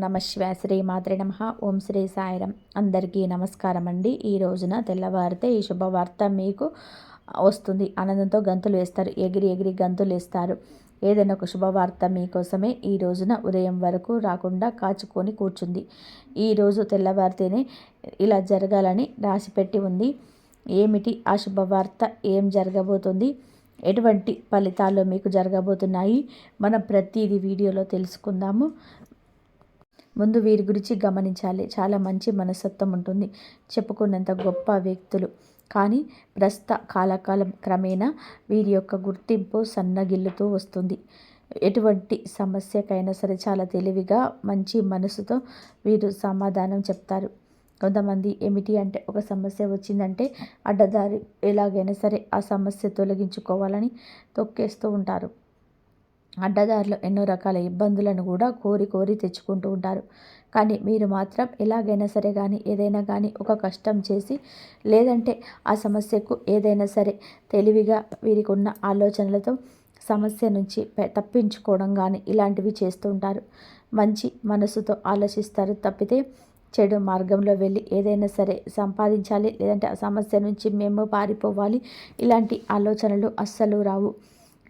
నమ శివాయ. శ్రీ మాత్రే నమః. ఓం శ్రీ సాయిరం. అందరికీ నమస్కారం అండి. ఈ రోజున తెల్లవారితే ఈ శుభవార్త మీకు వస్తుంది. ఆనందంతో గంతులు వేస్తారు, ఎగిరి ఎగిరి గంతులు వేస్తారు. ఏదైనా ఒక శుభవార్త మీకోసమే ఈ రోజున ఉదయం వరకు రాకుండా కాచుకొని కూర్చుంది. ఈరోజు తెల్లవారితేనే ఇలా జరగాలని రాసిపెట్టి ఉంది. ఏమిటి ఆ శుభవార్త? ఏం జరగబోతుంది? ఎటువంటి ఫలితాలు మీకు జరగబోతున్నాయి? మనం ప్రతిదీ వీడియోలో తెలుసుకుందాము. ముందు వీరి గురించి గమనించాలి. చాలా మంచి మనస్తత్వం ఉంటుంది, చెప్పుకున్నంత గొప్ప వ్యక్తులు. కానీ ప్రస్తుత కాలకాలం క్రమేణా వీరి యొక్క గుర్తింపు సన్నగిల్లుతూ వస్తుంది. ఎటువంటి సమస్యకైనా సరే చాలా తెలివిగా మంచి మనసుతో వీరు సమాధానం చెప్తారు. కొంతమంది ఏమిటి అంటే, ఒక సమస్య వచ్చిందంటే అడ్డదారి ఎలాగైనా సరే ఆ సమస్య తొలగించుకోవాలని తొక్కేస్తూ ఉంటారు. అడ్డదారిలో ఎన్నో రకాల ఇబ్బందులను కూడా కోరి కోరి తెచ్చుకుంటూ ఉంటారు. కానీ మీరు మాత్రం ఎలాగైనా సరే కానీ ఏదైనా కానీ ఒక కష్టం చేసి, లేదంటే ఆ సమస్యకు ఏదైనా సరే తెలివిగా వీరికి ఉన్న ఆలోచనలతో సమస్య నుంచి తప్పించుకోవడం కానీ ఇలాంటివి చేస్తూ ఉంటారు. మంచి మనసుతో ఆలోచిస్తారు తప్పితే చెడు మార్గంలో వెళ్ళి ఏదైనా సరే సంపాదించాలి, లేదంటే ఆ సమస్య నుంచి మేము పారిపోవాలి, ఇలాంటి ఆలోచనలు అస్సలు రావు.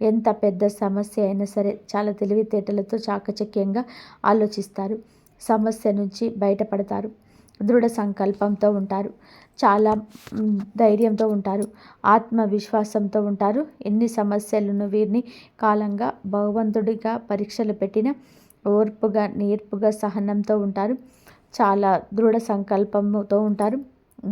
ఎంత పెద్ద సమస్య అయినా సరే చాలా తెలివితేటలతో చాకచక్యంగా ఆలోచిస్తారు. సమస్య నుంచి బయటపడతారు. దృఢ సంకల్పంతో ఉంటారు. చాలా ధైర్యంతో ఉంటారు. ఆత్మవిశ్వాసంతో ఉంటారు. ఎన్ని సమస్యలను వీరిని కాలంగా భగవంతుడిగా పరీక్షలు పెట్టిన ఓర్పుగా, నేర్పుగా, సహనంతో ఉంటారు. చాలా దృఢ సంకల్పంతో ఉంటారు.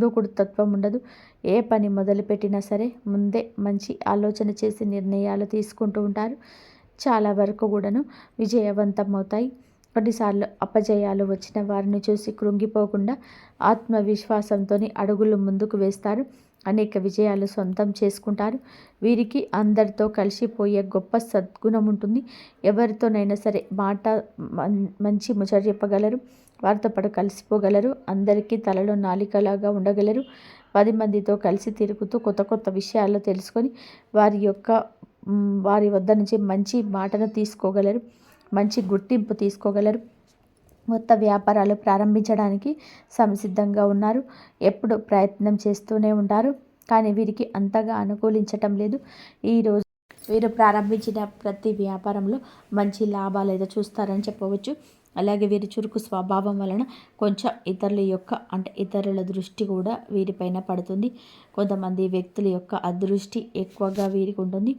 దూకుడు తత్వం ఉండదు. ఏ పని మొదలుపెట్టినా సరే ముందే మంచి ఆలోచన చేసి నిర్ణయాలు తీసుకుంటూ ఉంటారు. చాలా వరకు కూడాను విజయవంతం అవుతాయి. కొన్నిసార్లు అపజయాలు వచ్చిన వారిని చూసి కృంగిపోకుండా ఆత్మవిశ్వాసంతో అడుగులు ముందుకు వేస్తారు. అనేక విజయాలు సొంతం చేసుకుంటారు. వీరికి అందరితో కలిసిపోయే గొప్ప సద్గుణం ఉంటుంది. ఎవరితోనైనా సరే మంచి ముచ్చట చెప్పగలరు. వారితో పాటు కలిసిపోగలరు. అందరికీ తలలో నాలికలాగా ఉండగలరు. 10 మందితో కలిసి తిరుగుతూ కొత్త కొత్త విషయాలు తెలుసుకొని వారి వద్ద నుంచి మంచి మాటను తీసుకోగలరు. మంచి గుర్తింపు తీసుకోగలరు. కొత్త వ్యాపారాలు ప్రారంభించడానికి సంసిద్ధంగా ఉన్నారు. ఎప్పుడు ప్రయత్నం చేస్తూనే ఉంటారు. కానీ వీరికి అంతగా అనుకూలించటం లేదు. ఈరోజు వీరు ప్రారంభించిన ప్రతి వ్యాపారంలో మంచి లాభాలు అయితే చూస్తారని చెప్పవచ్చు. అలాగే వీరి చురుకు స్వభావం వలన కొంచెం ఇతరుల దృష్టి కూడా వీరిపైన పడుతుంది. కొంతమంది వ్యక్తుల యొక్క అదృష్టి ఎక్కువగా వీరికి ఉంటుంది.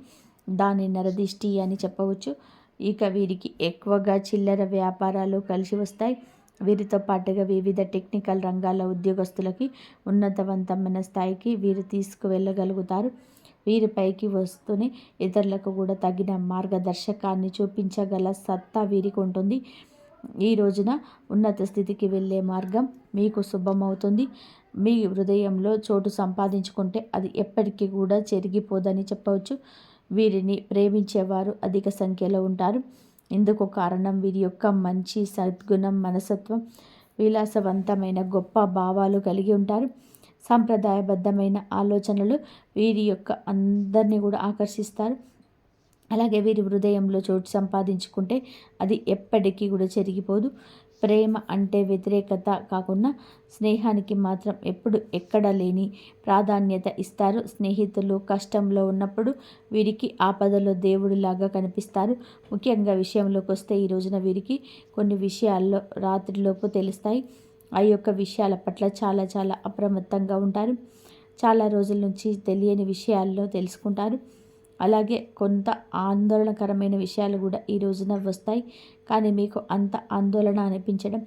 దాని నరదిష్టి అని చెప్పవచ్చు. ఇక వీరికి ఎక్కువగా చిల్లర వ్యాపారాలు కలిసి వస్తాయి. వీరితో పాటుగా వివిధ టెక్నికల్ రంగాల ఉద్యోగస్తులకి ఉన్నతవంతమైన స్థాయికి వీరు తీసుకువెళ్ళగలుగుతారు. వీరిపైకి వస్తూనే ఇతరులకు కూడా తగిన మార్గదర్శకాన్ని చూపించగల సత్తా వీరికి ఉంటుంది. ఈ రోజున ఉన్నత స్థితికి వెళ్ళే మార్గం మీకు శుభమవుతుంది. మీ హృదయంలో చోటు సంపాదించుకుంటే అది ఎప్పటికీ కూడా చెరిగిపోదని చెప్పవచ్చు. వీరిని ప్రేమించేవారు అధిక సంఖ్యలో ఉంటారు. ఇందుకు కారణం వీరి యొక్క మంచి సద్గుణం, మనస్తత్వం, విలాసవంతమైన గొప్ప భావాలు కలిగి ఉంటారు. సాంప్రదాయబద్ధమైన ఆలోచనలు వీరి యొక్క అందరినీ కూడా ఆకర్షిస్తారు. అలాగే వీరి హృదయంలో చోటు సంపాదించుకుంటే అది ఎప్పటికీ కూడా చెరిగిపోదు. ప్రేమ అంటే వ్యతిరేకత కాకుండా స్నేహానికి మాత్రం ఎప్పుడు ఎక్కడ లేని ప్రాధాన్యత ఇస్తారు. స్నేహితులు కష్టంలో ఉన్నప్పుడు వీరికి ఆపదలో దేవుడిలాగా కనిపిస్తారు. ముఖ్యంగా విషయంలోకి వస్తే ఈ రోజున వీరికి కొన్ని విషయాల్లో రాత్రిలోపు తెలుస్తాయి. ఆ యొక్క విషయాల పట్ల చాలా చాలా అప్రమత్తంగా ఉంటారు. చాలా రోజుల నుంచి తెలియని విషయాల్లో తెలుసుకుంటారు. అలాగే కొంత ఆందోళనకరమైన విషయాలు కూడా ఈ రోజున వస్తాయి. కానీ మీకు అంత ఆందోళన అనిపించడం,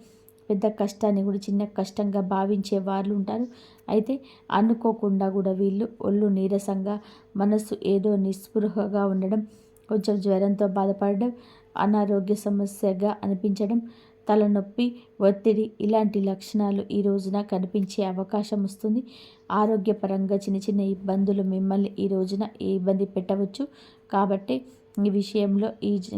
పెద్ద కష్టాన్ని కూడా చిన్న కష్టంగా భావించే వాళ్ళు ఉంటారు. అయితే అనుకోకుండా కూడా వీళ్ళు ఒళ్ళు నీరసంగా, మనసు ఏదో నిస్పృహగా ఉండడం, కొంచెం జ్వరంతో బాధపడడం, అనారోగ్య సమస్యగా అనిపించడం, తలనొప్పి, ఒత్తిడి ఇలాంటి లక్షణాలు ఈ రోజున కనిపించే అవకాశం వస్తుంది. ఆరోగ్యపరంగా చిన్న చిన్న ఇబ్బందులు మిమ్మల్ని ఈ రోజున ఇబ్బంది పెట్టవచ్చు. కాబట్టి ఈ విషయంలో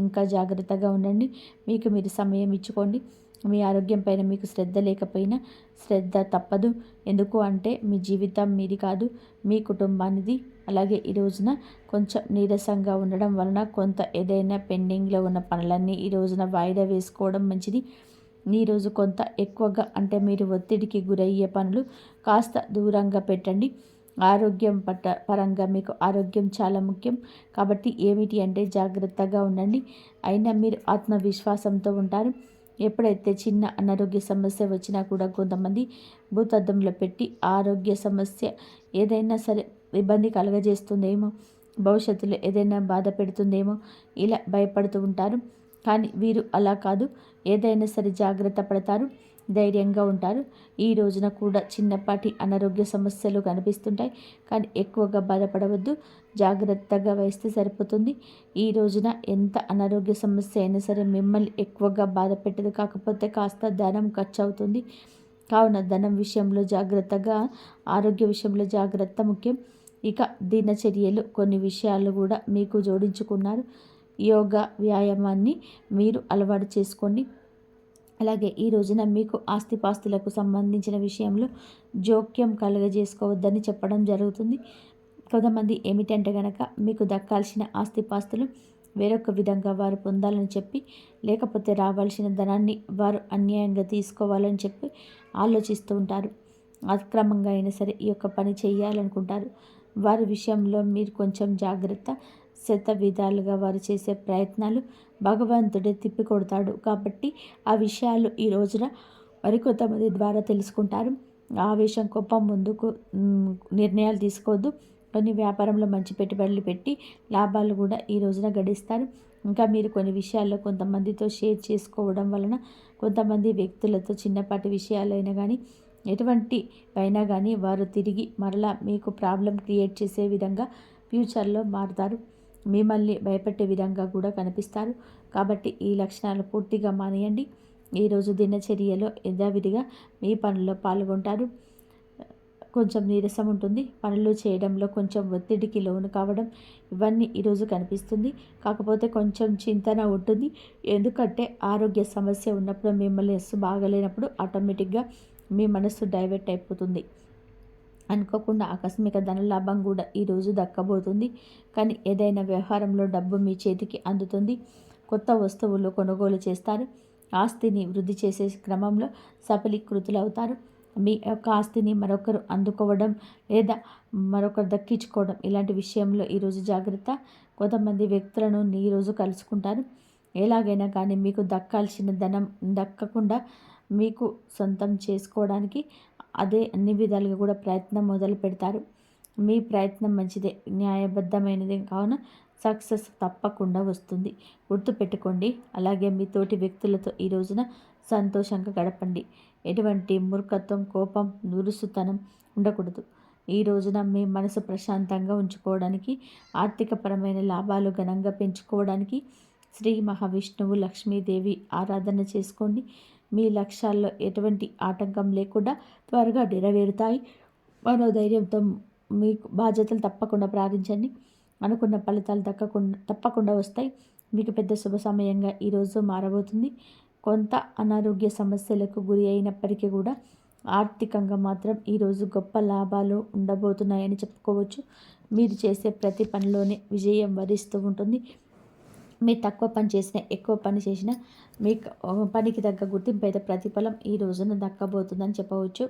ఇంకా జాగ్రత్తగా ఉండండి. మీకు మీరు సమయం ఇచ్చుకోండి. మీ ఆరోగ్యం పైన మీకు శ్రద్ధ లేకపోయినా శ్రద్ధ తప్పదు. ఎందుకు అంటే మీ జీవితం మీది కాదు, మీ కుటుంబానిది. అలాగే ఈ రోజున కొంచెం నీరసంగా ఉండడం వలన కొంత ఏదైనా పెండింగ్లో ఉన్న పనులన్నీ ఈ రోజున వాయిదా వేసుకోవడం మంచిది. ఈరోజు కొంత ఎక్కువగా అంటే మీరు ఒత్తిడికి గురయ్యే పనులు కాస్త దూరంగా పెట్టండి. ఆరోగ్యం పరంగా మీకు ఆరోగ్యం చాలా ముఖ్యం. కాబట్టి ఏమిటి అంటే జాగ్రత్తగా ఉండండి. అయినా మీరు ఆత్మవిశ్వాసంతో ఉంటారు. ఎప్పుడైతే చిన్న అనారోగ్య సమస్య వచ్చినా కూడా కొంతమంది భూతద్దంలో పెట్టి ఆరోగ్య సమస్య ఏదైనా సరే ఇబ్బంది కలుగజేస్తుందేమో, భవిష్యత్తులో ఏదైనా బాధ పెడుతుందేమో ఇలా భయపడుతూ ఉంటారు. కానీ వీరు అలా కాదు. ఏదైనా సరే జాగ్రత్త పడతారు, ధైర్యంగా ఉంటారు. ఈ రోజున కూడా చిన్నపాటి అనారోగ్య సమస్యలు కనిపిస్తుంటాయి. కానీ ఎక్కువగా బాధపడవద్దు, జాగ్రత్తగా వేస్తే సరిపోతుంది. ఈ రోజున ఎంత అనారోగ్య సమస్య అయినా సరే మిమ్మల్ని ఎక్కువగా బాధ పెట్టదు. కాకపోతే కాస్త ధనం ఖర్చు అవుతుంది. కావున ధనం విషయంలో జాగ్రత్తగా, ఆరోగ్య విషయంలో జాగ్రత్త ముఖ్యం. ఇక దినచర్యలు కొన్ని విషయాలు కూడా మీకు జోడించుకున్నారు. యోగా వ్యాయామాన్ని మీరు అలవాటు చేసుకోండి. అలాగే ఈ రోజున మీకు ఆస్తిపాస్తులకు సంబంధించిన విషయంలో జోక్యం కలుగజేసుకోవద్దని చెప్పడం జరుగుతుంది. కొంతమంది ఏమిటంటే కనుక మీకు దక్కాల్సిన ఆస్తిపాస్తులు వేరొక విధంగా వారు పొందాలని చెప్పి, లేకపోతే రావాల్సిన ధనాన్ని వారు అన్యాయంగా తీసుకోవాలని చెప్పి ఆలోచిస్తూ ఉంటారు. అక్రమంగా అయినా సరే ఈ యొక్క పని చేయాలనుకుంటారు. వారి విషయంలో మీరు కొంచెం జాగ్రత్త. విధాలుగా వారు చేసే ప్రయత్నాలు భగవంతుడే తిప్పికొడతాడు. కాబట్టి ఆ విషయాలు ఈ రోజున మరికొంతమంది ద్వారా తెలుసుకుంటారు. ఆవేశం కోపం ముందుకు నిర్ణయాలు తీసుకోవద్దు. కొన్ని వ్యాపారంలో మంచి పెట్టుబడులు పెట్టి లాభాలు కూడా ఈ రోజున గడిస్తారు. ఇంకా మీరు కొన్ని విషయాల్లో కొంతమందితో షేర్ చేసుకోవడం వలన కొంతమంది వ్యక్తులతో చిన్నపాటి విషయాలైనా కానీ ఎటువంటి అయినా కానీ వారు తిరిగి మరలా మీకు ప్రాబ్లం క్రియేట్ చేసే విధంగా ఫ్యూచర్లో మారుతారు. మిమ్మల్ని భయపెట్టే విధంగా కూడా కనిపిస్తారు. కాబట్టి ఈ లక్షణాలు పూర్తిగా మానేయండి. ఈరోజు దినచర్యలో యథావిధిగా మీ పనుల్లో పాల్గొంటారు. కొంచెం నీరసం ఉంటుంది. పనులు చేయడంలో కొంచెం ఒత్తిడికి లోను కావడం ఇవన్నీ ఈరోజు కనిపిస్తుంది. కాకపోతే కొంచెం చింతన ఉంటుంది. ఎందుకంటే ఆరోగ్య సమస్య ఉన్నప్పుడు మిమ్మల్ని బాగలేనప్పుడు ఆటోమేటిక్గా మీ మనస్సు డైవర్ట్ అయిపోతుంది. అనుకోకుండా ఆకస్మిక ధనలాభం కూడా ఈరోజు దక్కబోతుంది. కానీ ఏదైనా వ్యవహారంలో డబ్బు మీ చేతికి అందుతుంది. కొత్త వస్తువులు కొనుగోలు చేస్తారు. ఆస్తిని వృద్ధి చేసే క్రమంలో సఫలీకృతులవుతారు. మీ యొక్క ఆస్తిని మరొకరు అందుకోవడం లేదా మరొకరు దక్కించుకోవడం ఇలాంటి విషయంలో ఈరోజు జాగ్రత్త. కొంతమంది వ్యక్తులను ఈరోజు కలుసుకుంటారు. ఎలాగైనా కానీ మీకు దక్కాల్సిన ధనం దక్కకుండా మీకు సొంతం చేసుకోవడానికి అదే అన్ని విధాలుగా కూడా ప్రయత్నం మొదలు పెడతారు. మీ ప్రయత్నం మంచిదే, న్యాయబద్ధమైనదే కావున సక్సెస్ తప్పకుండా వస్తుంది. గుర్తుపెట్టుకోండి. అలాగే మీ తోటి వ్యక్తులతో ఈ రోజున సంతోషంగా గడపండి. ఎటువంటి మూర్ఖత్వం, కోపం, దురుసుతనం ఉండకూడదు. ఈ రోజున మీ మనసు ప్రశాంతంగా ఉంచుకోవడానికి, ఆర్థికపరమైన లాభాలు ఘనంగా పెంచుకోవడానికి శ్రీ మహావిష్ణువు, లక్ష్మీదేవి ఆరాధన చేసుకోండి. మీ లక్ష్యాల్లో ఎటువంటి ఆటంకం లేకుండా త్వరగా నెరవేరుతాయి. మనోధైర్యంతో మీకు బాధ్యతలు తప్పకుండా ప్రార్థించండి. అనుకున్న ఫలితాలు తప్పకుండా వస్తాయి. మీకు పెద్ద శుభ సమయంగా ఈరోజు మారబోతుంది. కొంత అనారోగ్య సమస్యలకు గురి అయినప్పటికీ కూడా ఆర్థికంగా మాత్రం ఈరోజు గొప్ప లాభాలు ఉండబోతున్నాయని చెప్పుకోవచ్చు. మీరు చేసే ప్రతి పనిలోనే విజయం వరిస్తూ ఉంటుంది. మీరు తక్కువ పని చేసినా, ఎక్కువ పని చేసినా మీకు పనికి తగ్గ గుర్తింపు అయితే ప్రతిఫలం ఈ రోజున దక్కబోతుందని చెప్పవచ్చు.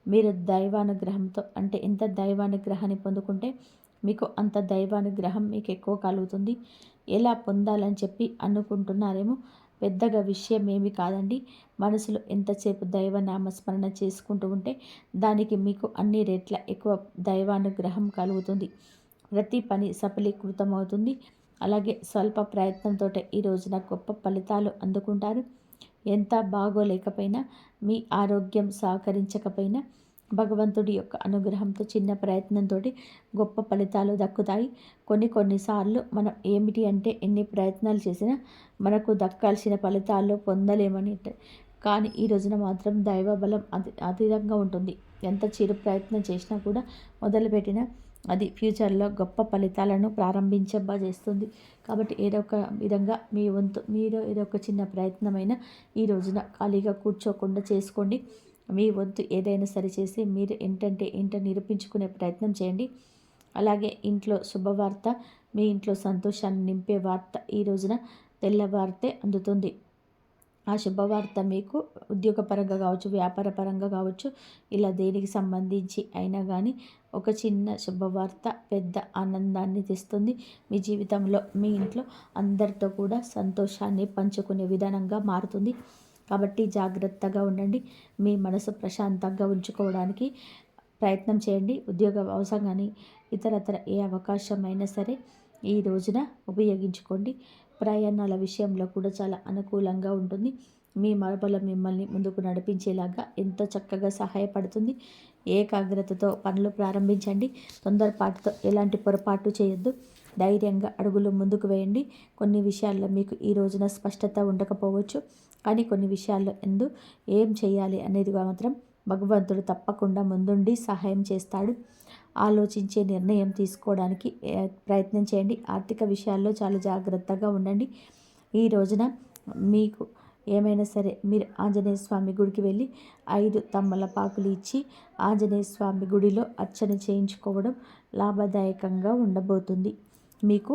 మీరు దైవానుగ్రహంతో అంటే ఎంత దైవానుగ్రహాన్ని పొందుకుంటే మీకు అంత దైవానుగ్రహం మీకు ఎక్కువ కలుగుతుంది. ఎలా పొందాలని చెప్పి అనుకుంటున్నారేమో, పెద్దగా విషయం ఏమి కాదండి. మనసులో ఎంతసేపు దైవ నామస్మరణ చేసుకుంటూ ఉంటే దానికి మీకు అన్ని రెట్ల ఎక్కువ దైవానుగ్రహం కలుగుతుంది. ప్రతి పని సఫలీకృతమవుతుంది. అలాగే స్వల్ప ప్రయత్నంతో ఈ రోజున గొప్ప ఫలితాలు అందుకుంటారు. ఎంత బాగోలేకపోయినా, మీ ఆరోగ్యం సహకరించకపోయినా భగవంతుడి యొక్క అనుగ్రహంతో చిన్న ప్రయత్నంతో గొప్ప ఫలితాలు దక్కుతాయి. కొన్నిసార్లు మనం ఏమిటి అంటే ఎన్ని ప్రయత్నాలు చేసినా మనకు దక్కాల్సిన ఫలితాల్లో పొందలేమని. కానీ ఈ రోజున మాత్రం దైవ బలం అతీతంగా ఉంటుంది. ఎంత చిరు ప్రయత్నం చేసినా కూడా మొదలుపెట్టిన అది ఫ్యూచర్లో గొప్ప ఫలితాలను ప్రారంభించబజేస్తుంది. కాబట్టి ఏదో ఒక విధంగా మీ వంతు మీరు ఏదో ఒక చిన్న ప్రయత్నమైన ఈ రోజున ఖాళీగా కూర్చోకుండా చేసుకోండి. మీ వంతు ఏదైనా సరి చేసి మీరు ఏంటో నిరూపించుకునే ప్రయత్నం చేయండి. అలాగే ఇంట్లో శుభవార్త, మీ ఇంట్లో సంతోషాన్ని నింపే వార్త ఈ రోజున తెల్లవారితే అందుతుంది. ఆ శుభవార్త మీకు ఉద్యోగపరంగా కావచ్చు, వ్యాపార పరంగా కావచ్చు, ఇలా దేనికి సంబంధించి అయినా కానీ ఒక చిన్న శుభవార్త పెద్ద ఆనందాన్ని తెస్తుంది. మీ జీవితంలో, మీ ఇంట్లో అందరితో కూడా సంతోషాన్ని పంచుకునే విధానంగా మారుతుంది. కాబట్టి జాగ్రత్తగా ఉండండి. మీ మనసు ప్రశాంతంగా ఉంచుకోవడానికి ప్రయత్నం చేయండి. ఉద్యోగ అవసరం కానీ ఇతరత్ర ఏ అవకాశమైనా సరే ఈ రోజున ఉపయోగించుకోండి. ప్రయాణాల విషయంలో కూడా చాలా అనుకూలంగా ఉంటుంది. మీ మనబలం మిమ్మల్ని ముందుకు నడిపించేలాగా ఎంతో చక్కగా సహాయపడుతుంది. ఏకాగ్రతతో పనులు ప్రారంభించండి. తొందరపాటుతో ఎలాంటి పొరపాటు చేయొద్దు. ధైర్యంగా అడుగులు ముందుకు వేయండి. కొన్ని విషయాల్లో మీకు ఈ రోజున స్పష్టత ఉండకపోవచ్చు, కానీ కొన్ని విషయాల్లో ఏం చేయాలి అనేది మాత్రం భగవంతుడు తప్పకుండా ముందుండి సహాయం చేస్తాడు. ఆలోచించే నిర్ణయం తీసుకోవడానికి ప్రయత్నం చేయండి. ఆర్థిక విషయాల్లో చాలా జాగ్రత్తగా ఉండండి. ఈ రోజున మీకు ఏమైనా సరే మీరు ఆంజనేయ స్వామి గుడికి వెళ్ళి 5 తమలపాకులు ఇచ్చి ఆంజనేయ స్వామి గుడిలో అర్చన చేయించుకోవడం లాభదాయకంగా ఉండబోతుంది. మీకు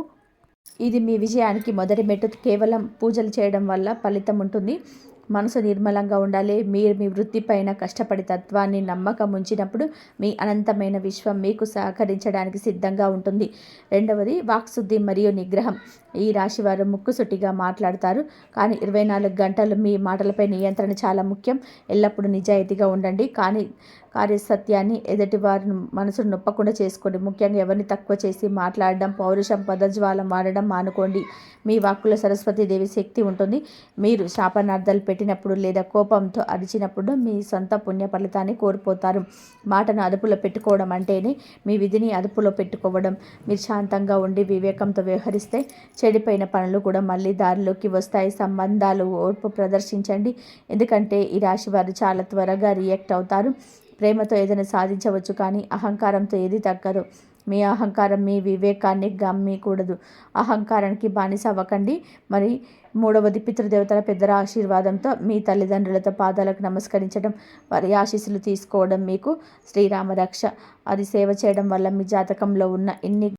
ఇది మీ విజయానికి మొదటి మెట్టు. కేవలం పూజలు చేయడం వల్ల ఫలితం ఉంటుంది. మనసు నిర్మలంగా ఉండాలి. మీరు మీ వృత్తిపైన కష్టపడి తత్వాన్ని నమ్మకం ఉంచినప్పుడు మీ అనంతమైన విశ్వం మీకు సహకరించడానికి సిద్ధంగా ఉంటుంది. రెండవది వాక్శుద్ధి మరియు నిగ్రహం. ఈ రాశివారు ముక్కుసూటిగా మాట్లాడతారు, కానీ 24 గంటలు మీ మాటలపై నియంత్రణ చాలా ముఖ్యం. ఎల్లప్పుడూ నిజాయితీగా ఉండండి, కానీ కార్యసత్యాన్ని ఎదుటివారి మనసును నొప్పకుండా చేసుకోండి. ముఖ్యంగా ఎవరిని తక్కువ చేసి మాట్లాడడం, పౌరుషం, పదజ్వాలం వాడడం మానుకోండి. మీ వాక్కులో సరస్వతీదేవి శక్తి ఉంటుంది. మీరు శాపనార్థాలు పెట్టినప్పుడు లేదా కోపంతో అరిచినప్పుడు మీ సొంత పుణ్య ఫలితాన్ని కోల్పోతారు. మాటను అదుపులో పెట్టుకోవడం అంటేనే మీ విధిని అదుపులో పెట్టుకోవడం. మీరు శాంతంగా ఉండి వివేకంతో వ్యవహరిస్తే చెడిపోయిన పనులు కూడా మళ్ళీ దారిలోకి వస్తాయి. సంబంధాలు ఓర్పు ప్రదర్శించండి, ఎందుకంటే ఈ రాశి వారు చాలా త్వరగా రియాక్ట్ అవుతారు. ప్రేమతో ఏదైనా సాధించవచ్చు, కానీ అహంకారంతో ఏది తగ్గదు. మీ అహంకారం మీ వివేకాన్ని గమ్మకూడదు. అహంకారానికి బానిస అవ్వకండి. మరి మూడవది, పితృదేవతల పెద్దల ఆశీర్వాదంతో మీ తల్లిదండ్రులతో పాదాలకు నమస్కరించడం, వారి ఆశీస్సులు తీసుకోవడం మీకు శ్రీరామ రక్ష. అది సేవ చేయడం వల్ల మీ జాతకంలో ఉన్న ఎన్ని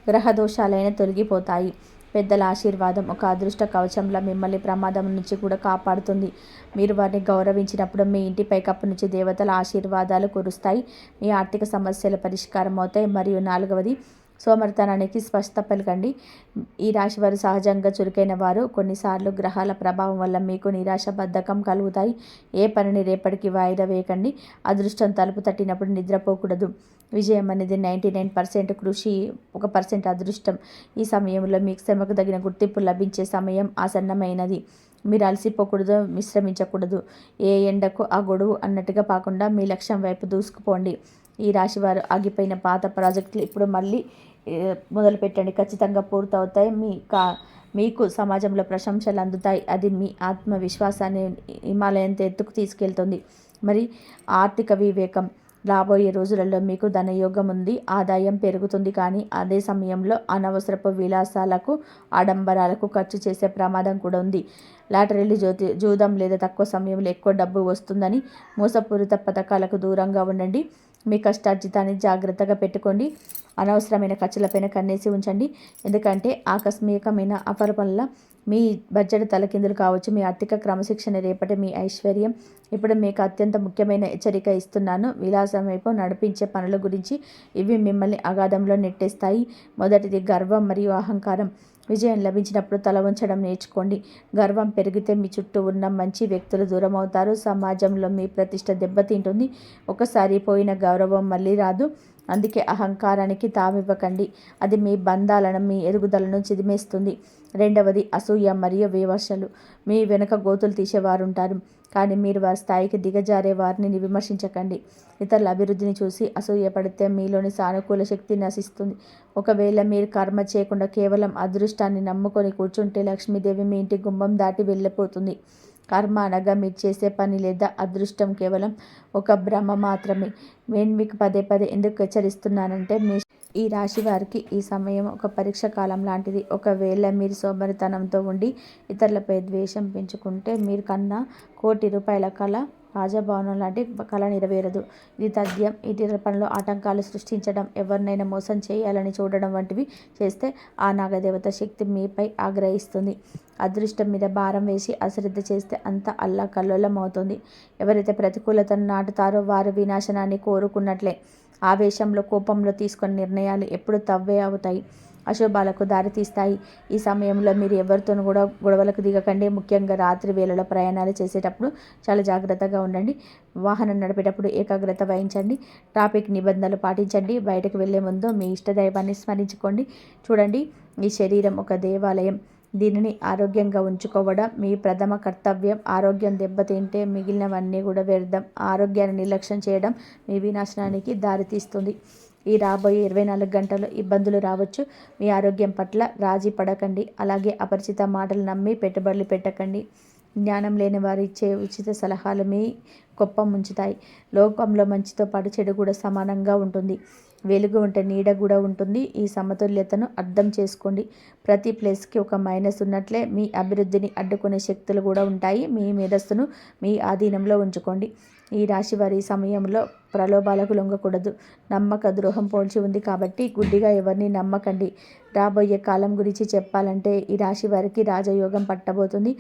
గ్రహదోషాలైనా తొలగిపోతాయి. పెద్దల ఆశీర్వాదం ఒక అదృష్ట కవచంలా మిమ్మల్ని ప్రమాదం నుంచి కూడా కాపాడుతుంది. మీరు వారిని గౌరవించినప్పుడు మీ ఇంటి పైకప్పు నుంచి దేవతల ఆశీర్వాదాలు కురుస్తాయి. మీ ఆర్థిక సమస్యలు పరిష్కారం అవుతాయి. మరియు నాలుగవది, సోమరితనానికి స్పష్టత పలకండి. ఈ రాశి వారు సహజంగా చురుకైన వారు. కొన్నిసార్లు గ్రహాల ప్రభావం వల్ల మీకు నిరాశ, బద్ధకం కలుగుతాయి. ఏ పనిని రేపటికి వాయిదా వేయకండి. అదృష్టం తలుపు తట్టినప్పుడు నిద్రపోకూడదు. విజయం అనేది 99% కృషి, 1% అదృష్టం. ఈ సమయంలో మీకు శ్రమకు తగిన గుర్తింపు లభించే సమయం ఆసన్నమైనది. మీరు అలసిపోకూడదు, విశ్రమించకూడదు. ఏ ఎండకు ఆ గొడుగు అన్నట్టుగా కాకుండా మీ లక్ష్యం వైపు దూసుకుపోండి. ఈ రాశివారు ఆగిపోయిన పాత ప్రాజెక్టులు ఇప్పుడు మళ్ళీ మొదలుపెట్టండి. ఖచ్చితంగా పూర్తవుతాయి. మీకు సమాజంలో ప్రశంసలు అందుతాయి. అది మీ ఆత్మవిశ్వాసాన్ని హిమాలయంతో ఎత్తుకు తీసుకెళ్తుంది. మరి ఆర్థిక వివేకం. రాబోయే రోజులలో మీకు ధనయోగం ఉంది, ఆదాయం పెరుగుతుంది, కానీ అదే సమయంలో అనవసరపు విలాసాలకు, ఆడంబరాలకు ఖర్చు చేసే ప్రమాదం కూడా ఉంది. లాటరీలు, జూదం లేదా తక్కువ సమయంలో ఎక్కువ డబ్బు వస్తుందని మోసపూరిత పథకాలకు దూరంగా ఉండండి. మీ కష్టార్జితాన్ని జాగ్రత్తగా పెట్టుకోండి. అనవసరమైన ఖర్చులపైన కన్నేసి ఉంచండి, ఎందుకంటే ఆకస్మికమైన ఆఫర్ వల్ల మీ బడ్జెట్ తలకిందులు కావచ్చు. మీ ఆర్థిక క్రమశిక్షణ రేపటి మీ ఐశ్వర్యం. ఇప్పుడు మీకు అత్యంత ముఖ్యమైన హెచ్చరిక ఇస్తున్నాను. విలాసం వైపు నడిపించే పనుల గురించి. ఇవి మిమ్మల్ని అగాధంలో నెట్టేస్తాయి. మొదటిది, గర్వం మరియు అహంకారం. విజయం లభించినప్పుడు తల ఉంచడం నేర్చుకోండి. గర్వం పెరిగితే మీ చుట్టూ ఉన్న మంచి వ్యక్తులు దూరం అవుతారు. సమాజంలో మీ ప్రతిష్ట దెబ్బతింటుంది. ఒకసారి పోయిన గౌరవం మళ్ళీ రాదు. అందుకే అహంకారానికి తావివ్వకండి. అది మీ బంధాలను, మీ ఎదుగుదలను చిదిమేస్తుంది. రెండవది, అసూయ మరియు విమర్శలు. మీ వెనుక గోతులు తీసేవారుంటారు, కానీ మీరు వారి స్థాయికి దిగజారే వారిని విమర్శించకండి. ఇతరుల అభివృద్ధిని చూసి అసూయపడితే మీలోని సానుకూల శక్తి నశిస్తుంది. ఒకవేళ మీరు కర్మ చేయకుండా కేవలం అదృష్టాన్ని నమ్ముకొని కూర్చుంటే లక్ష్మీదేవి మీ ఇంటి గుమ్మం దాటి వెళ్ళిపోతుంది. కర్మ అనగా మీరు చేసే పని లేదా అదృష్టం కేవలం ఒక భ్రమ మాత్రమే. నేను మీకు పదే పదే ఎందుకు హెచ్చరిస్తున్నానంటే, ఈ రాశి వారికి ఈ సమయం ఒక పరీక్ష కాలం లాంటిది. ఒకవేళ మీరు సోమరితనంతో ఉండి ఇతరులపై ద్వేషం పెంచుకుంటే మీరు కన్నా ₹1,00,00,000 కళ రాజభవనం లాంటి కళ నెరవేరదు. ఇది తథ్యం. ఇతరుల పనిలో ఆటంకాలు సృష్టించడం, ఎవరినైనా మోసం చేయాలని చూడడం వంటివి చేస్తే ఆ నాగదేవత శక్తి మీపై ఆగ్రహిస్తుంది. అదృష్టం మీద భారం వేసి అశ్రద్ధ చేస్తే అంతా అల్లాకల్లోలం అవుతుంది. ఎవరైతే ప్రతికూలతను నాటుతారో వారు వినాశనాన్ని కోరుకున్నట్లే. ఆవేశంలో, కోపంలో తీసుకున్న నిర్ణయాలు ఎప్పుడు తవ్వే అవుతాయి, అశుభాలకు దారితీస్తాయి. ఈ సమయంలో మీరు ఎవరితోనూ కూడా గొడవలకు దిగకండి. ముఖ్యంగా రాత్రి వేళలో ప్రయాణాలు చేసేటప్పుడు చాలా జాగ్రత్తగా ఉండండి. వాహనం నడిపేటప్పుడు ఏకాగ్రత వహించండి. ట్రాఫిక్ నిబంధనలు పాటించండి. బయటకు వెళ్లే ముందు మీ ఇష్టదైవాన్ని స్మరించుకోండి. చూడండి, ఈ శరీరం ఒక దేవాలయం. దీనిని ఆరోగ్యంగా ఉంచుకోవడం మీ ప్రథమ కర్తవ్యం. ఆరోగ్యం దెబ్బతింటే మిగిలినవన్నీ కూడా వ్యర్థం. ఆరోగ్యాన్ని నిర్లక్ష్యం చేయడం మీ వినాశనానికి దారితీస్తుంది. ఈ రాబోయే 24 గంటలు ఇబ్బందులు రావచ్చు. మీ ఆరోగ్యం పట్ల రాజీ పడకండి. అలాగే అపరిచిత మాటలు నమ్మి పెట్టుబడులు పెట్టకండి. జ్ఞానం లేని వారు ఇచ్చే ఉచిత సలహాలు మీ గొప్ప ముంచుతాయి. లోకంలో మంచితో పాటు చెడు కూడా సమానంగా ఉంటుంది. వెలుగు ఉంటే నీడ కూడా ఉంటుంది. ఈ సమతుల్యతను అర్థం చేసుకోండి. ప్రతి ప్లేస్కి ఒక మైనస్ ఉన్నట్లే మీ అభివృద్ధిని అడ్డుకునే శక్తులు కూడా ఉంటాయి. మీ మేధస్సును మీ ఆధీనంలో ఉంచుకోండి. ఈ రాశి వారి సమయంలో ప్రలోభాలకు లొంగకూడదు. నమ్మక ద్రోహం పోల్చి ఉంది కాబట్టి గుడ్డిగా ఎవరిని నమ్మకండి. రాబోయే కాలం గురించి చెప్పాలంటే ఈ రాశి వారికి రాజయోగం పట్టబోతుంది.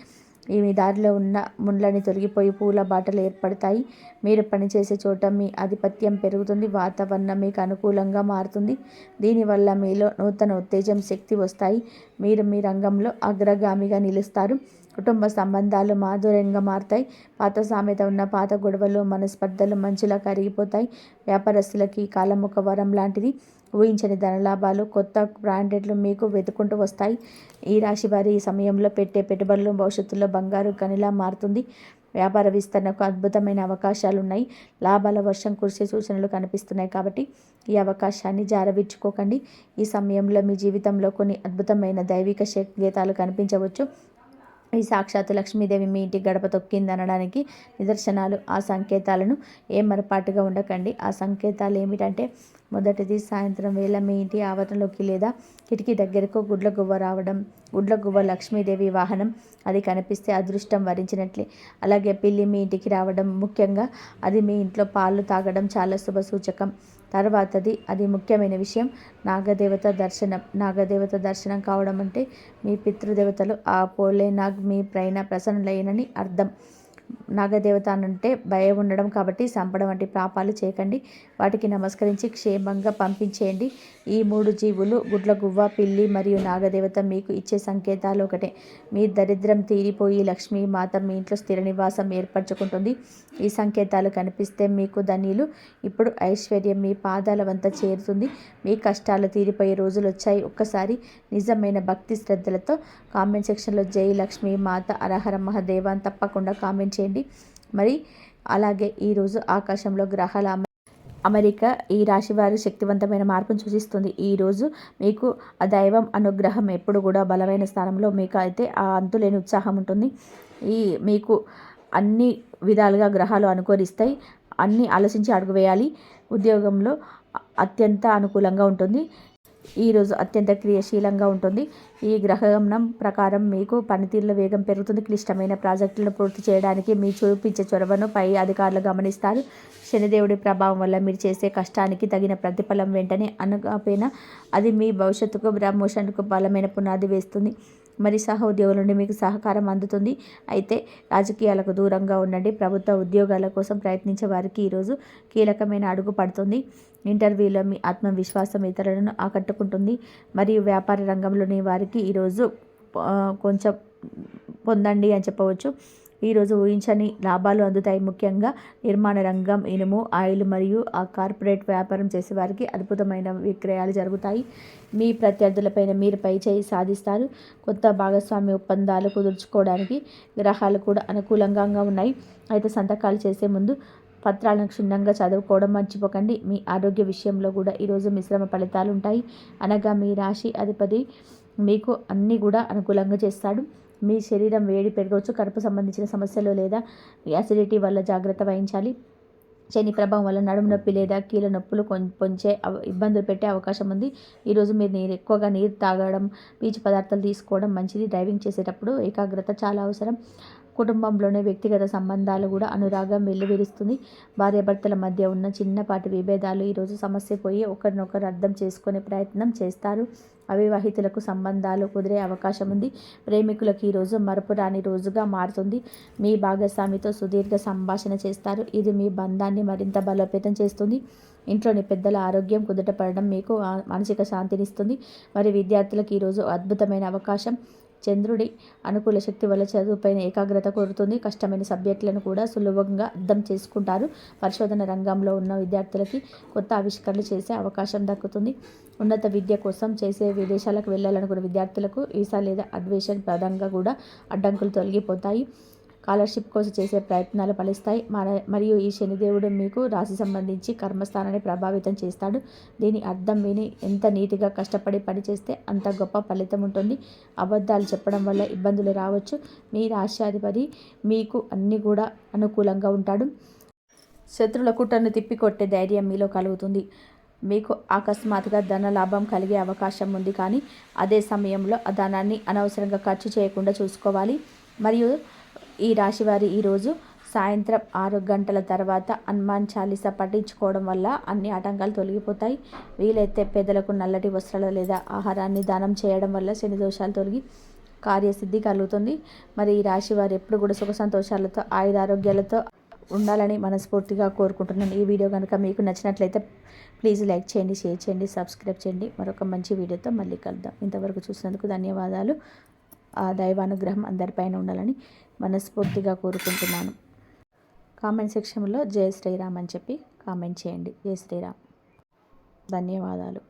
మీ దారిలో ఉన్న ముండ్లని తొలగిపోయి పూల బాటలు ఏర్పడతాయి. మీరు పనిచేసే చోట మీ ఆధిపత్యం పెరుగుతుంది. వాతావరణం మీకు అనుకూలంగా మారుతుంది. దీనివల్ల మీలో నూతన ఉత్తేజం, శక్తి వస్తాయి. మీరు మీ రంగంలో అగ్రగామిగా నిలుస్తారు. కుటుంబ సంబంధాలు మాధుర్యంగా మారుతాయి. పాత సామెత ఉన్న పాత గొడవలు, మనస్పర్ధలు మంచులా కరిగిపోతాయి. వ్యాపారస్తులకి ఈ కాలం ఒక వరం లాంటిది. ఊహించని ధనలాభాలు, కొత్త బ్రాండెడ్లు మీకు వెతుకుంటూ వస్తాయి. ఈ రాశి వారి ఈ సమయంలో పెట్టే పెట్టుబడులు భవిష్యత్తులో బంగారు గనిలా మారుతుంది. వ్యాపార విస్తరణకు అద్భుతమైన అవకాశాలు ఉన్నాయి. లాభాల వర్షం కురిసే సూచనలు కనిపిస్తున్నాయి కాబట్టి ఈ అవకాశాన్ని జారవిడ్చుకోకండి. ఈ సమయంలో మీ జీవితంలో కొన్ని అద్భుతమైన దైవిక సంకేతాలు కనిపించవచ్చు. ఈ సాక్షాత్తు లక్ష్మీదేవి మీ ఇంటి గడప తొక్కిందనడానికి నిదర్శనాలు. ఆ సంకేతాలను ఏమరపాటుగా ఉండకండి. ఆ సంకేతాలు ఏమిటంటే, మొదటిది, సాయంత్రం వేళ మీ ఇంటి ఆవరణలోకి లేదా కిటికీ దగ్గరకు గుడ్ల గువ్వ రావడం. గుడ్ల గువ్వ లక్ష్మీదేవి వాహనం. అది కనిపిస్తే అదృష్టం వరించినట్లే. అలాగే పిల్లి మీ ఇంటికి రావడం, ముఖ్యంగా అది మీ ఇంట్లో పాలు తాగడం చాలా శుభ సూచకం. తర్వాతది, అది ముఖ్యమైన విషయం, నాగదేవత దర్శనం. నాగదేవత దర్శనం కావడం అంటే మీ పితృదేవతలు ఆ భోలేనాగ్ మీ పైన ప్రసన్నులైనని అర్థం. నాగదేవత అంటే భయం ఉండడం కాబట్టి చంపడం వంటి పాపాలు చేయకండి. వాటికి నమస్కరించి క్షేమంగా పంపించేయండి. ఈ 3 జీవులు, గుడ్లగువ్వ, పిల్లి మరియు నాగదేవత మీకు ఇచ్చే సంకేతాలు ఒకటే. మీ దరిద్రం తీరిపోయి లక్ష్మీ మాత మీ ఇంట్లో స్థిర నివాసం ఏర్పరచుకుంటుంది. ఈ సంకేతాలు కనిపిస్తే మీకు ధన్యులు. ఇప్పుడు ఐశ్వర్యం మీ పాదాల వంత చేరుతుంది. మీ కష్టాలు తీరిపోయే రోజులు వచ్చాయి. ఒక్కసారి నిజమైన భక్తి శ్రద్ధలతో కామెంట్ సెక్షన్లో జై లక్ష్మీ మాత, హరహర మహాదేవ అని తప్పకుండా కామెంట్ చేయండి. మరి అలాగే ఈరోజు ఆకాశంలో గ్రహాల అమెరిక ఈ రాశివారి శక్తివంతమైన మార్పును సూచిస్తుంది. ఈరోజు మీకు ఆ దైవం అనుగ్రహం ఎప్పుడు కూడా బలమైన స్థానంలో మీకు అయితే ఆ అంతులేని ఉత్సాహం ఉంటుంది. మీకు అన్ని విధాలుగా గ్రహాలు అనుకూలిస్తాయి. అన్నీ ఆలోచించి అడుగు వేయాలి. ఉద్యోగంలో అత్యంత అనుకూలంగా ఉంటుంది. ఈరోజు అత్యంత క్రియాశీలంగా ఉంటుంది. ఈ గ్రహగమనం ప్రకారం మీకు పనితీరులో వేగం పెరుగుతుంది. క్లిష్టమైన ప్రాజెక్టులను పూర్తి చేయడానికి మీ చూపించే చొరవను పై అధికారులు గమనిస్తారు. శనిదేవుడి ప్రభావం వల్ల మీరు చేసే కష్టానికి తగిన ప్రతిఫలం వెంటనే అనకపోయినా అది మీ భవిష్యత్తుకు, ప్రమోషన్కు బలమైన పునాది వేస్తుంది. మరి సహోద్యోగుల నుండి మీకు సహకారం అందుతుంది. అయితే రాజకీయాలకు దూరంగా ఉండండి. ప్రభుత్వ ఉద్యోగాల కోసం ప్రయత్నించే వారికి ఈరోజు కీలకమైన అడుగు పడుతుంది. ఇంటర్వ్యూలో మీ ఆత్మవిశ్వాసం ఇతరులను ఆకట్టుకుంటుంది. మరియు వ్యాపార రంగంలోని వారికి ఈరోజు కొంచెం పొందండి అని చెప్పవచ్చు. ఈరోజు ఊహించని లాభాలు అందుతాయి. ముఖ్యంగా నిర్మాణ రంగం, ఇనుము, ఆయిల్ మరియు ఆ కార్పొరేట్ వ్యాపారం చేసే వారికి అద్భుతమైన విక్రయాలు జరుగుతాయి. మీ ప్రత్యర్థులపైన మీరు పై చేయి సాధిస్తారు. కొత్త భాగస్వామ్య ఒప్పందాలు కుదుర్చుకోవడానికి గ్రహాలు కూడా అనుకూలంగా ఉన్నాయి. అయితే సంతకాలు చేసే ముందు పత్రాలను క్షుణ్ణంగా చదువుకోవడం మర్చిపోకండి. మీ ఆరోగ్య విషయంలో కూడా ఈరోజు మిశ్రమ ఫలితాలు ఉంటాయి. అనగా మీ రాశి అధిపతి మీకు అన్నీ కూడా అనుకూలంగా చేస్తాడు. మీ శరీరం వేడి పెరగవచ్చు. కడుపు సంబంధించిన సమస్యలు లేదా యాసిడిటీ వల్ల జాగ్రత్త వహించాలి. శని ప్రభావం వల్ల నడుము నొప్పి లేదా కీళ్ళ నొప్పులు పొంచే ఇబ్బందులు పెట్టే అవకాశం ఉంది. ఈరోజు మీరు ఎక్కువగా నీరు తాగడం, పీచు పదార్థాలు తీసుకోవడం మంచిది. డ్రైవింగ్ చేసేటప్పుడు ఏకాగ్రత చాలా అవసరం. కుటుంబంలోనే వ్యక్తిగత సంబంధాలు కూడా అనురాగం వెల్లివిరుస్తుంది. భార్యాభర్తల మధ్య ఉన్న చిన్నపాటి విభేదాలు ఈరోజు సమస్య పోయి ఒకరినొకరు అర్థం చేసుకునే ప్రయత్నం చేస్తారు. అవివాహితులకు సంబంధాలు కుదిరే అవకాశం ఉంది. ప్రేమికులకు ఈరోజు మరపురాని రోజుగా మారుతుంది. మీ భాగస్వామితో సుదీర్ఘ సంభాషణ చేస్తారు. ఇది మీ బంధాన్ని మరింత బలోపేతం చేస్తుంది. ఇంట్లోని పెద్దల ఆరోగ్యం కుదుటపడడం మీకు మానసిక శాంతినిస్తుంది. మరి విద్యార్థులకు ఈరోజు అద్భుతమైన అవకాశం. చంద్రుడి అనుకూల శక్తి వల్ల చదువుపైన ఏకాగ్రత కోరుతుంది. కష్టమైన సబ్జెక్టులను కూడా సులభంగా అర్థం చేసుకుంటారు. పరిశోధన రంగంలో ఉన్న విద్యార్థులకి కొత్త ఆవిష్కరణలు చేసే అవకాశం దక్కుతుంది. ఉన్నత విద్య కోసం చేసే విదేశాలకు వెళ్ళాలనుకున్న విద్యార్థులకు వీసా లేదా అడ్మిషన్ పరంగా కూడా అడ్డంకులు తొలగిపోతాయి. స్కాలర్షిప్ కోసం చేసే ప్రయత్నాలు ఫలిస్తాయి. మరియు ఈ శనిదేవుడు మీకు రాశి సంబంధించి కర్మస్థానాన్ని ప్రభావితం చేస్తాడు. దీని అర్థం విని ఎంత నీతిగా కష్టపడి పనిచేస్తే అంత గొప్ప ఫలితం ఉంటుంది. అబద్ధాలు చెప్పడం వల్ల ఇబ్బందులు రావచ్చు. మీ రాశ్యాధిపతి మీకు అన్ని కూడా అనుకూలంగా ఉంటాడు. శత్రుల కుట్రను తిప్పికొట్టే ధైర్యం మీలో కలుగుతుంది. మీకు అకస్మాత్తుగా ధన లాభం కలిగే అవకాశం ఉంది. కానీ అదే సమయంలో ఆ ధనాన్ని అనవసరంగా ఖర్చు చేయకుండా చూసుకోవాలి. మరియు ఈ రాశివారి ఈరోజు సాయంత్రం 6 గంటల తర్వాత హనుమాన్ చాలీసా పఠించుకోవడం వల్ల అన్ని ఆటంకాలు తొలగిపోతాయి. వీలైతే పేదలకు నల్లటి వస్త్రాలు లేదా ఆహారాన్ని దానం చేయడం వల్ల శని దోషాలు తొలగి కార్యసిద్ధి కలుగుతుంది. మరి ఈ రాశి వారు ఎప్పుడు కూడా సుఖ సంతోషాలతో ఆయురారోగ్యాలతో ఉండాలని మనస్ఫూర్తిగా కోరుకుంటున్నాను. ఈ వీడియో కనుక మీకు నచ్చినట్లయితే ప్లీజ్ లైక్ చేయండి, షేర్ చేయండి, సబ్స్క్రైబ్ చేయండి. మరొక మంచి వీడియోతో మళ్ళీ కలుద్దాం. ఇంతవరకు చూసినందుకు ధన్యవాదాలు. ఆ దైవానుగ్రహం అందరిపైన ఉండాలని మనస్ఫూర్తిగా కోరుకుంటున్నాను. కామెంట్ సెక్షన్లో జై శ్రీరామ్ అని చెప్పి కామెంట్ చేయండి. జై శ్రీరామ్. ధన్యవాదాలు.